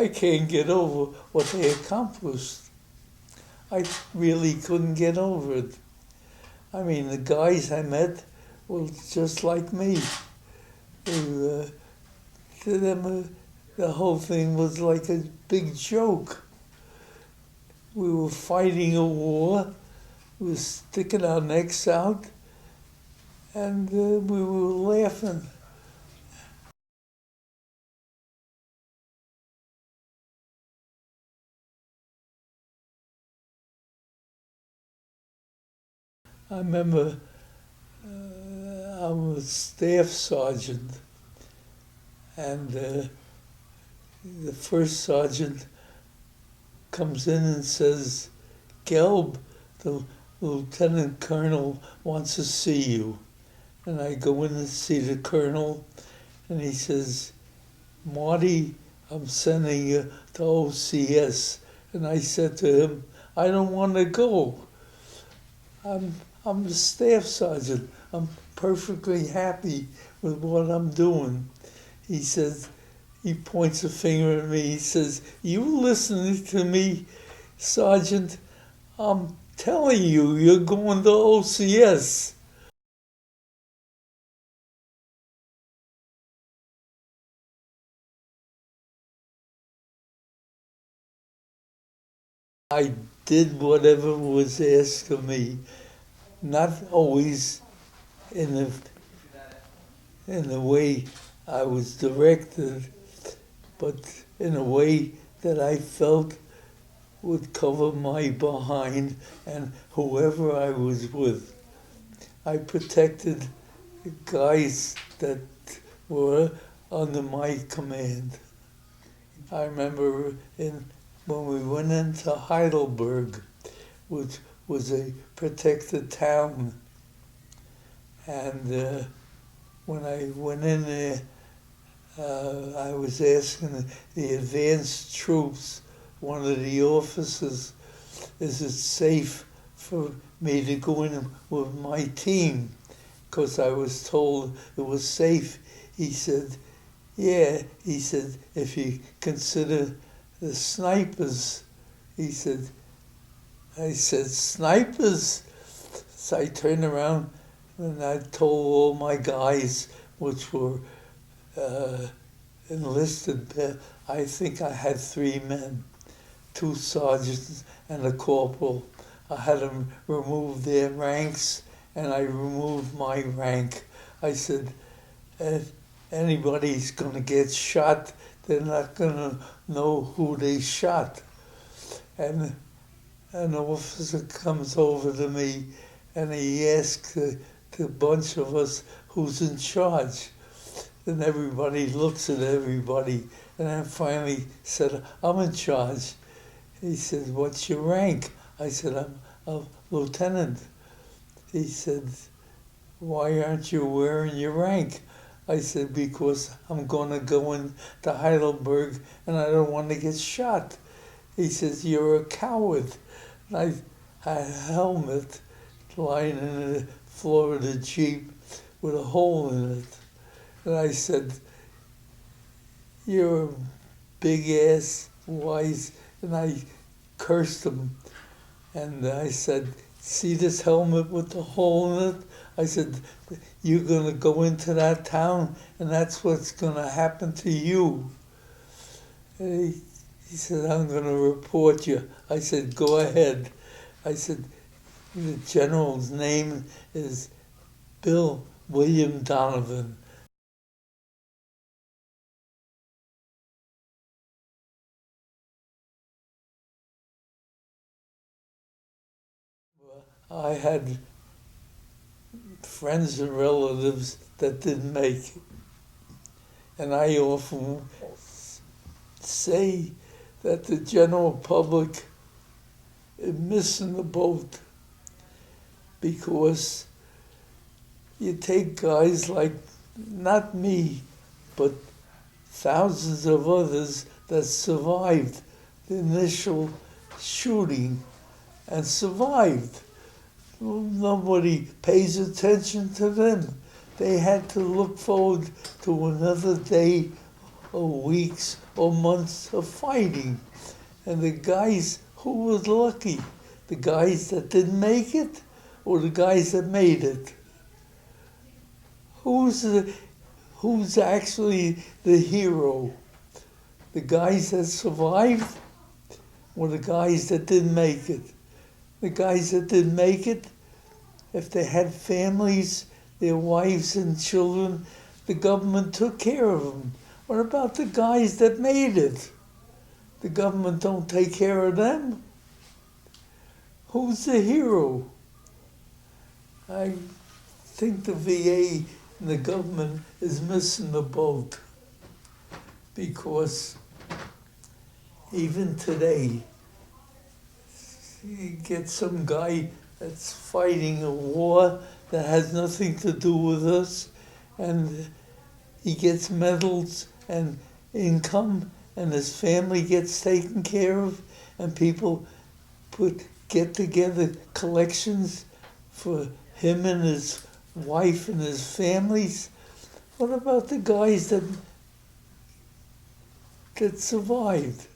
I can't get over what they accomplished. I really couldn't get over it. I mean, the guys I met were just like me. To them, the whole thing was like a big joke. We were fighting a war, we were sticking our necks out, and we were laughing. I remember I'm a staff sergeant, and the first sergeant comes in and says, "Gelb, the lieutenant colonel wants to see you." And I go in and see the colonel, and he says, "Marty, I'm sending you to OCS." And I said to him, "I don't want to go. I'm the staff sergeant. I'm perfectly happy with what I'm doing." He says, he points a finger at me. He says, "You listening to me, Sergeant? I'm telling you, you're going to OCS." I did whatever was asked of me, not always in the way I was directed, but in a way that I felt would cover my behind and whoever I was with. I protected the guys that were under my command. I remember when we went into Heidelberg, which was a protected town, and when I went in there, I was asking the advanced troops, one of the officers, "Is it safe for me to go in with my team?" Because I was told it was safe. He said, "Yeah." He said, "If you consider the snipers." He said, I said, "Snipers?" So I turned around and I told all my guys, which were enlisted. I think I had 3 men, 2 sergeants and a corporal. I had them remove their ranks, and I removed my rank. I said, "If anybody's going to get shot, they're not going to know who they shot." And an officer comes over to me, and he asks the bunch of us who's in charge. And everybody looks at everybody. And I finally said, "I'm in charge." He said, "What's your rank?" I said, "I'm a lieutenant." He said, "Why aren't you wearing your rank?" I said, "Because I'm going to go into Heidelberg and I don't want to get shot." He says, "You're a coward." And I had a helmet lying in the floor of the Jeep with a hole in it. And I said, "You're a big ass wise," and I cursed him. And I said, "See this helmet with the hole in it?" I said, "You're going to go into that town, and that's what's going to happen to you." And he said, "I'm going to report you." I said, "Go ahead." I said, "The general's name is Bill William Donovan." I had friends and relatives that didn't make it. And I often say that the general public is missing the boat, because you take guys like, not me, but thousands of others that survived the initial shooting and survived. Nobody pays attention to them. They had to look forward to another day or weeks or months of fighting. And the guys who was lucky, the guys that didn't make it or the guys that made it? Who's actually the hero? The guys that survived or the guys that didn't make it? The guys that didn't make it, if they had families, their wives and children, the government took care of them. What about the guys that made it? The government don't take care of them. Who's the hero? I think the VA and the government is missing the boat, because even today, you get some guy that's fighting a war that has nothing to do with us, and he gets medals and income, and his family gets taken care of, and people get together collections for him and his wife and his families. What about the guys that survived?